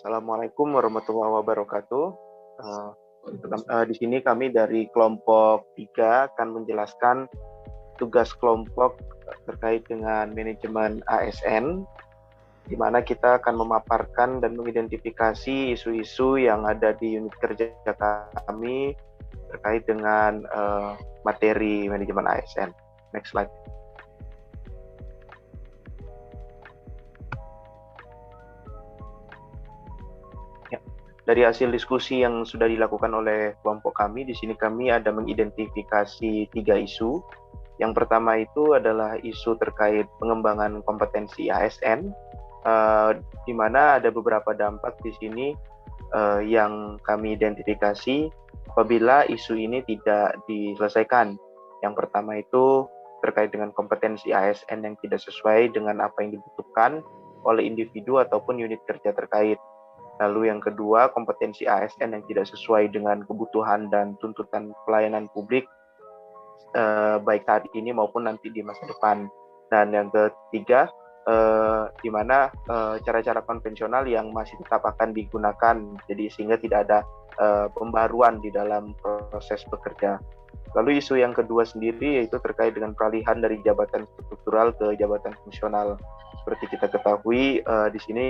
Assalamualaikum warahmatullahi wabarakatuh. Di sini kami dari kelompok 3 akan menjelaskan tugas kelompok terkait dengan manajemen ASN, di mana kita akan memaparkan dan mengidentifikasi isu-isu yang ada di unit kerja kami terkait dengan materi manajemen ASN. Next slide. Dari hasil diskusi yang sudah dilakukan oleh kelompok kami, di sini kami ada mengidentifikasi 3 isu. Yang pertama itu adalah isu terkait pengembangan kompetensi ASN, di mana ada beberapa dampak di sini yang kami identifikasi apabila isu ini tidak diselesaikan. Yang pertama itu terkait dengan kompetensi ASN yang tidak sesuai dengan apa yang dibutuhkan oleh individu ataupun unit kerja terkait. Lalu yang kedua, kompetensi ASN yang tidak sesuai dengan kebutuhan dan tuntutan pelayanan publik, baik saat ini maupun nanti di masa depan. Dan yang ketiga, di mana cara-cara konvensional yang masih tetap akan digunakan, jadi sehingga tidak ada pembaruan di dalam proses bekerja. Lalu isu yang kedua sendiri yaitu terkait dengan peralihan dari jabatan struktural ke jabatan fungsional. Seperti kita ketahui, di sini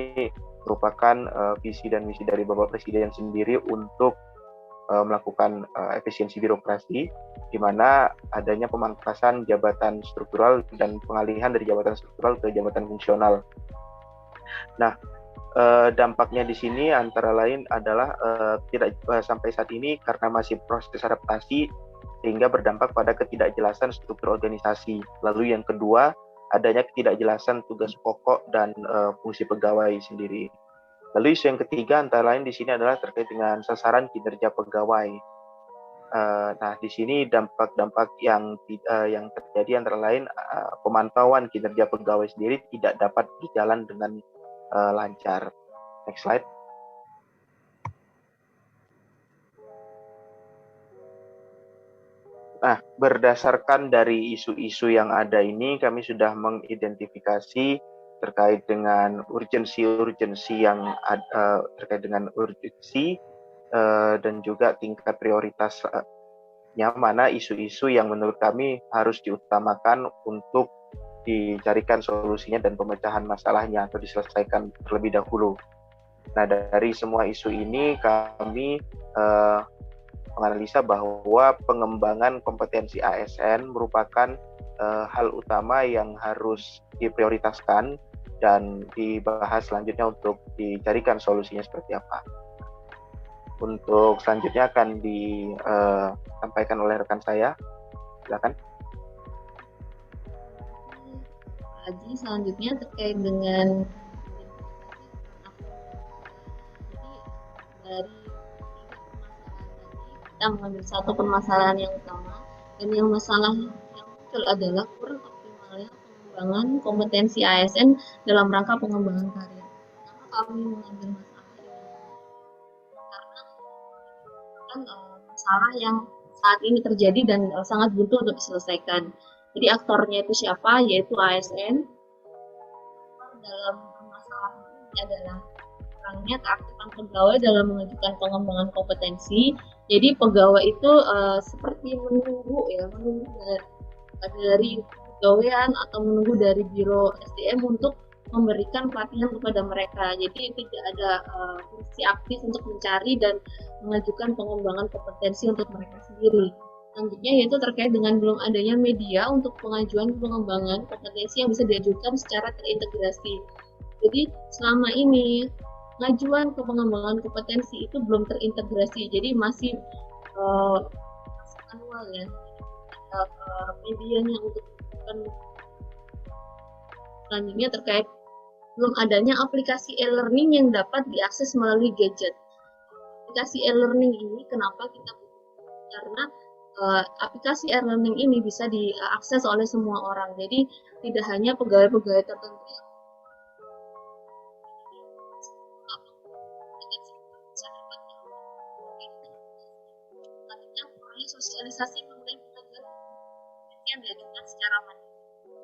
merupakan visi dan misi dari Bapak Presiden sendiri untuk melakukan efisiensi birokrasi, di mana adanya pemangkasan jabatan struktural dan pengalihan dari jabatan struktural ke jabatan fungsional. Nah, dampaknya di sini antara lain adalah tidak sampai saat ini karena masih proses adaptasi sehingga berdampak pada ketidakjelasan struktur organisasi. Lalu yang kedua, adanya ketidakjelasan tugas pokok dan fungsi pegawai sendiri. Lalu isu yang ketiga antara lain di sini adalah terkait dengan sasaran kinerja pegawai. Nah, di sini dampak-dampak yang terjadi antara lain pemantauan kinerja pegawai sendiri tidak dapat berjalan dengan lancar. Next slide. Nah, berdasarkan dari isu-isu yang ada ini, kami sudah mengidentifikasi terkait dengan urgensi yang terkait dengan urgensi dan juga tingkat prioritasnya, mana isu-isu yang menurut kami harus diutamakan untuk dicarikan solusinya dan pemecahan masalahnya atau diselesaikan terlebih dahulu. Nah, dari semua isu ini kami menganalisa bahwa pengembangan kompetensi ASN merupakan hal utama yang harus diprioritaskan dan dibahas selanjutnya untuk dicarikan solusinya seperti apa. Untuk selanjutnya akan disampaikan oleh rekan saya. Silakan. Haji, selanjutnya terkait dengan dari kita mengambil satu permasalahan yang utama, dan yang masalah yang muncul adalah kurang optimalnya pengembangan kompetensi ASN dalam rangka pengembangan karir. Kenapa kami mengambil masalah ini? Karena kan masalah yang saat ini terjadi dan sangat butuh untuk diselesaikan. Jadi aktornya itu siapa? Yaitu ASN. Dalam permasalahan ini adalah kurangnya keaktifan pegawai dalam mengajukan pengembangan kompetensi. Jadi pegawai itu seperti menunggu dari pegawaian atau menunggu dari biro SDM untuk memberikan pelatihan kepada mereka. Jadi tidak ada fungsi aktif untuk mencari dan mengajukan pengembangan kompetensi untuk mereka sendiri. Selanjutnya yaitu terkait dengan belum adanya media untuk pengajuan pengembangan kompetensi yang bisa diajukan secara terintegrasi. Jadi selama ini pengajuan ke pengembangan kompetensi itu belum terintegrasi, jadi masih manual ya. Medianya untuk selanjutnya terkait belum adanya aplikasi e-learning yang dapat diakses melalui gadget. Aplikasi e-learning ini kenapa kita butuh? Karena aplikasi e-learning ini bisa diakses oleh semua orang, jadi tidak hanya pegawai-pegawai tertentu yang sosialisasi mengenai pengajuan yang diajukan secara mandiri.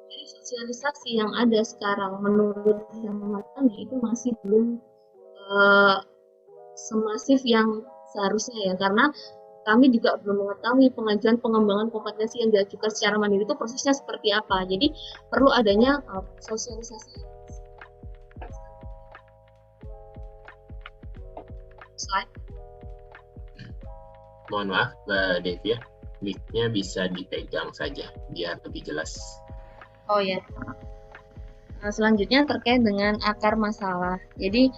Jadi sosialisasi yang ada sekarang menurut hemat kami itu masih belum eh, semasif yang seharusnya ya, karena kami juga belum mengetahui pengajuan pengembangan kompetensi yang diajukan secara mandiri itu prosesnya seperti apa. Jadi perlu adanya sosialisasi. Slide. Mohon maaf, Mbak Devia, mic-nya bisa dipegang saja biar lebih jelas. Oh ya. Nah, selanjutnya terkait dengan akar masalah. Jadi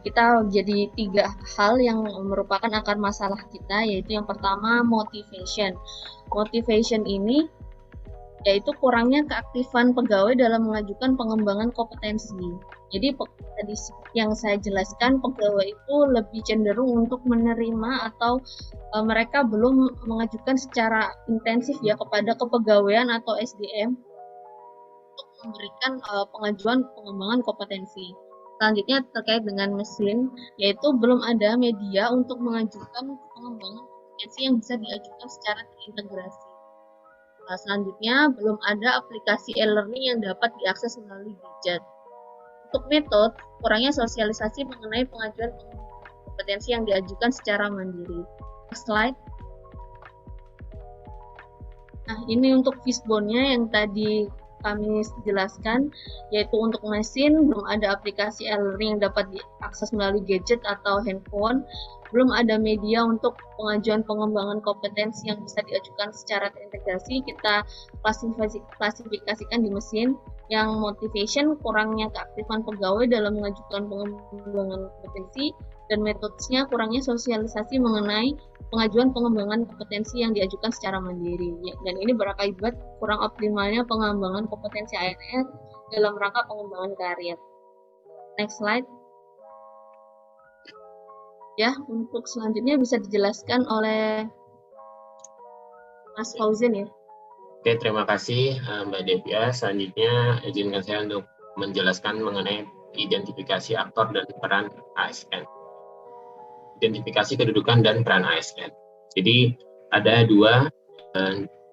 kita jadi 3 hal yang merupakan akar masalah kita, yaitu yang pertama motivation. Motivation ini yaitu kurangnya keaktifan pegawai dalam mengajukan pengembangan kompetensi. Jadi tadi yang saya jelaskan, pegawai itu lebih cenderung untuk menerima atau mereka belum mengajukan secara intensif ya kepada kepegawaian atau SDM untuk memberikan pengajuan pengembangan kompetensi. Selanjutnya terkait dengan mesin, yaitu belum ada media untuk mengajukan pengembangan kompetensi yang bisa diajukan secara terintegrasi. Nah, selanjutnya, belum ada aplikasi e-learning yang dapat diakses melalui gadget. Untuk metode, kurangnya sosialisasi mengenai pengajuan kompetensi yang diajukan secara mandiri. Next slide. Nah, ini untuk fishbone-nya yang tadi kami jelaskan, yaitu untuk mesin belum ada aplikasi e-learning yang dapat diakses melalui gadget atau handphone, belum ada media untuk pengajuan pengembangan kompetensi yang bisa diajukan secara terintegrasi. Kita klasifikasikan di mesin. Yang motivation, kurangnya keaktifan pegawai dalam mengajukan pengembangan kompetensi, dan metodenya kurangnya sosialisasi mengenai pengajuan pengembangan kompetensi yang diajukan secara mandiri, dan ini berakibat kurang optimalnya pengembangan kompetensi ASN dalam rangka pengembangan karir. Next slide. Ya, untuk selanjutnya bisa dijelaskan oleh Mas Fauzin ya. Oke, terima kasih Mbak Devia. Selanjutnya izinkan saya untuk menjelaskan mengenai identifikasi aktor dan peran ASN. Identifikasi kedudukan dan peran ASN. Jadi ada 2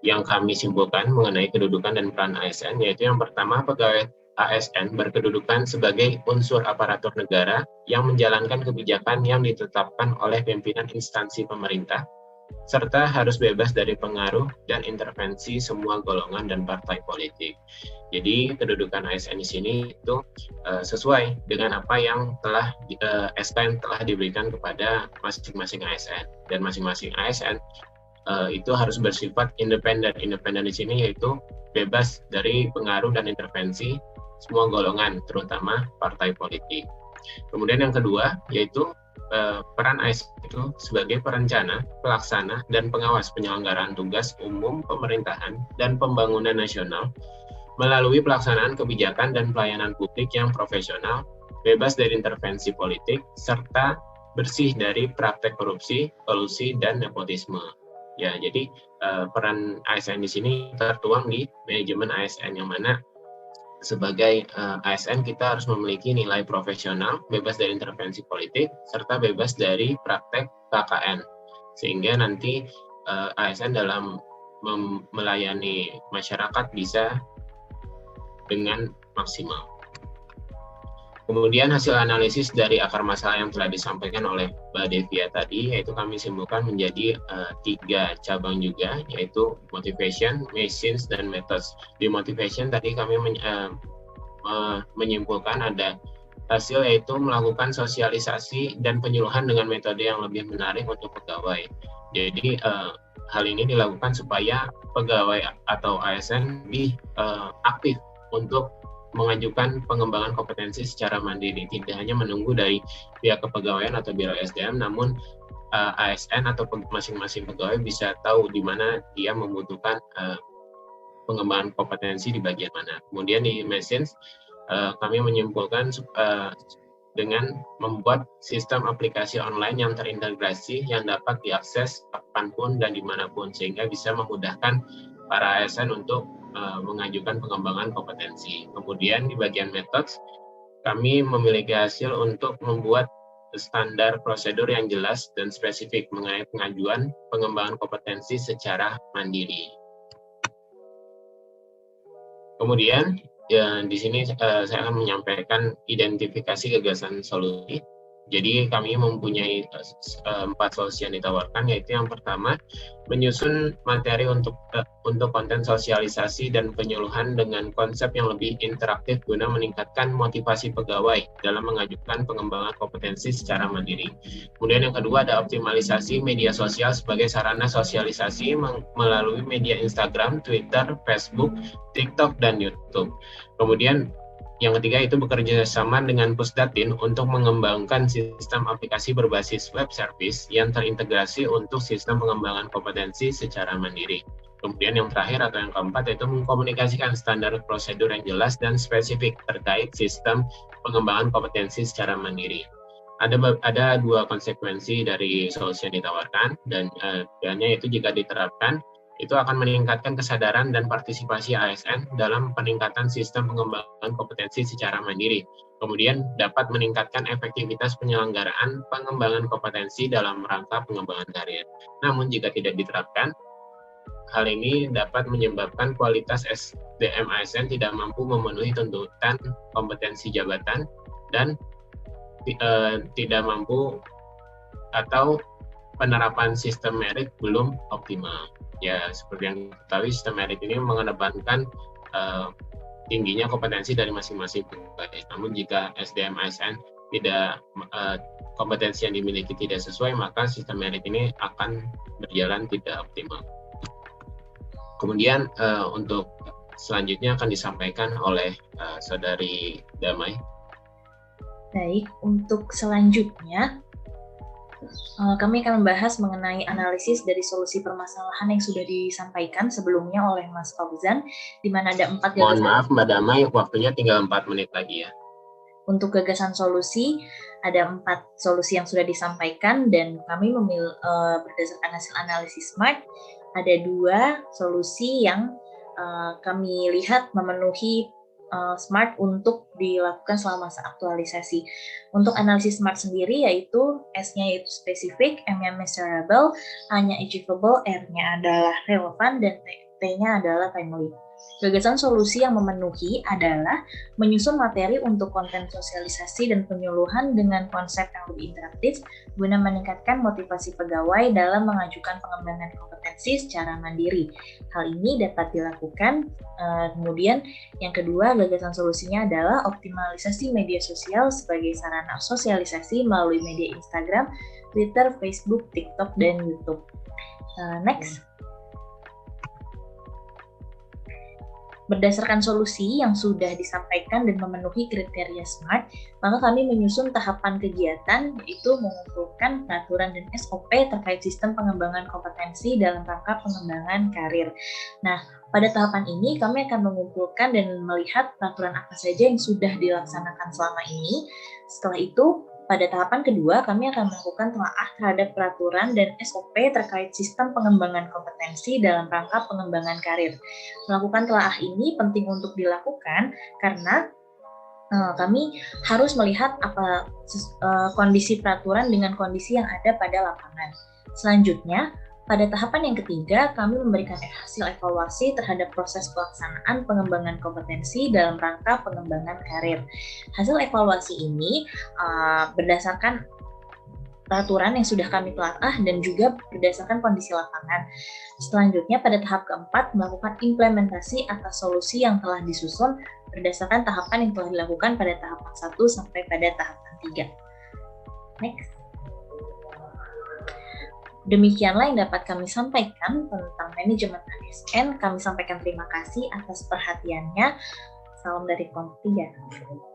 yang kami simpulkan mengenai kedudukan dan peran ASN, yaitu yang pertama, pegawai ASN berkedudukan sebagai unsur aparatur negara yang menjalankan kebijakan yang ditetapkan oleh pimpinan instansi pemerintah, serta harus bebas dari pengaruh dan intervensi semua golongan dan partai politik. Jadi kedudukan ASN di sini itu sesuai dengan apa yang telah SK yang telah diberikan kepada masing-masing ASN, dan masing-masing ASN itu harus bersifat independen. Independen di sini yaitu bebas dari pengaruh dan intervensi semua golongan, terutama partai politik. Kemudian yang kedua yaitu peran ASN itu sebagai perencana, pelaksana, dan pengawas penyelenggaraan tugas umum pemerintahan dan pembangunan nasional melalui pelaksanaan kebijakan dan pelayanan publik yang profesional, bebas dari intervensi politik, serta bersih dari praktek korupsi, kolusi, dan nepotisme. Ya, jadi peran ASN di sini tertuang di manajemen ASN, yang mana sebagai ASN kita harus memiliki nilai profesional, bebas dari intervensi politik, serta bebas dari praktek KKN, sehingga nanti ASN dalam melayani masyarakat bisa dengan maksimal. Kemudian hasil analisis dari akar masalah yang telah disampaikan oleh Mbak Devia tadi, yaitu kami simpulkan menjadi 3 cabang juga, yaitu motivation, machines, dan methods. Di motivation tadi kami menyimpulkan ada hasil yaitu melakukan sosialisasi dan penyuluhan dengan metode yang lebih menarik untuk pegawai. Jadi hal ini dilakukan supaya pegawai atau ASN lebih aktif untuk mengajukan pengembangan kompetensi secara mandiri, tidak hanya menunggu dari pihak kepegawaian atau biro SDM, namun ASN atau masing-masing pegawai bisa tahu di mana dia membutuhkan pengembangan kompetensi di bagian mana. Kemudian di machines kami menyimpulkan dengan membuat sistem aplikasi online yang terintegrasi yang dapat diakses kapanpun dan dimanapun, sehingga bisa memudahkan para ASN untuk mengajukan pengembangan kompetensi. Kemudian di bagian methods, kami memiliki hasil untuk membuat standar prosedur yang jelas dan spesifik mengenai pengajuan pengembangan kompetensi secara mandiri. Kemudian di sini saya akan menyampaikan identifikasi gagasan solusi. Jadi kami mempunyai 4 solusi yang ditawarkan, yaitu yang pertama menyusun materi untuk konten sosialisasi dan penyuluhan dengan konsep yang lebih interaktif guna meningkatkan motivasi pegawai dalam mengajukan pengembangan kompetensi secara mandiri. Kemudian yang kedua ada optimalisasi media sosial sebagai sarana sosialisasi melalui media Instagram, Twitter, Facebook, TikTok, dan YouTube. Kemudian yang ketiga itu bekerja sama dengan Pusdatin untuk mengembangkan sistem aplikasi berbasis web service yang terintegrasi untuk sistem pengembangan kompetensi secara mandiri. Kemudian yang terakhir atau yang keempat itu mengkomunikasikan standar prosedur yang jelas dan spesifik terkait sistem pengembangan kompetensi secara mandiri. Ada 2 konsekuensi dari solusi yang ditawarkan, dan itu jika diterapkan itu akan meningkatkan kesadaran dan partisipasi ASN dalam peningkatan sistem pengembangan kompetensi secara mandiri. Kemudian dapat meningkatkan efektivitas penyelenggaraan pengembangan kompetensi dalam rangka pengembangan karir. Namun jika tidak diterapkan, hal ini dapat menyebabkan kualitas SDM ASN tidak mampu memenuhi tuntutan kompetensi jabatan dan tidak mampu atau penerapan sistem merit belum optimal. Ya, seperti yang kita ketahui, sistem merit ini mengedepankan tingginya kompetensi dari masing-masing pegawai. Namun jika SDM ASN tidak kompetensi yang dimiliki tidak sesuai, maka sistem merit ini akan berjalan tidak optimal. Kemudian untuk selanjutnya akan disampaikan oleh Saudari Damai. Baik, untuk selanjutnya kami akan membahas mengenai analisis dari solusi permasalahan yang sudah disampaikan sebelumnya oleh Mas Fauzan, di mana ada 4 gagasan. Mohon maaf Mbak Damai, waktunya tinggal 4 menit lagi ya. Untuk gagasan solusi, ada 4 solusi yang sudah disampaikan, dan kami berdasarkan hasil analisis SMART, ada 2 solusi yang kami lihat memenuhi SMART untuk dilakukan selama masa aktualisasi. Untuk analisis SMART sendiri yaitu S-nya yaitu spesifik, M-nya measurable, A-nya achievable, R-nya adalah relevan, dan T-nya adalah timely. Gagasan solusi yang memenuhi adalah menyusun materi untuk konten sosialisasi dan penyuluhan dengan konsep yang lebih interaktif guna meningkatkan motivasi pegawai dalam mengajukan pengembangan kompetensi secara mandiri. Hal ini dapat dilakukan. Kemudian yang kedua, gagasan solusinya adalah optimalisasi media sosial sebagai sarana sosialisasi melalui media Instagram, Twitter, Facebook, TikTok, dan YouTube. Next. Berdasarkan solusi yang sudah disampaikan dan memenuhi kriteria SMART, maka kami menyusun tahapan kegiatan, yaitu mengumpulkan peraturan dan SOP terkait sistem pengembangan kompetensi dalam rangka pengembangan karir. Nah, pada tahapan ini kami akan mengumpulkan dan melihat peraturan apa saja yang sudah dilaksanakan selama ini. Setelah itu, pada tahapan kedua, kami akan melakukan telaah terhadap peraturan dan SOP terkait sistem pengembangan kompetensi dalam rangka pengembangan karir. Melakukan telaah ini penting untuk dilakukan karena kami harus melihat apa kondisi peraturan dengan kondisi yang ada pada lapangan. Selanjutnya, pada tahapan yang ketiga, kami memberikan hasil evaluasi terhadap proses pelaksanaan pengembangan kompetensi dalam rangka pengembangan karir. Hasil evaluasi ini berdasarkan peraturan yang sudah kami telaah dan juga berdasarkan kondisi lapangan. Selanjutnya, pada tahap keempat, melakukan implementasi atas solusi yang telah disusun berdasarkan tahapan yang telah dilakukan pada tahapan 1 sampai pada tahapan 3. Next. Demikianlah yang dapat kami sampaikan tentang manajemen ASN. Kami sampaikan terima kasih atas perhatiannya. Salam dari Komp 3.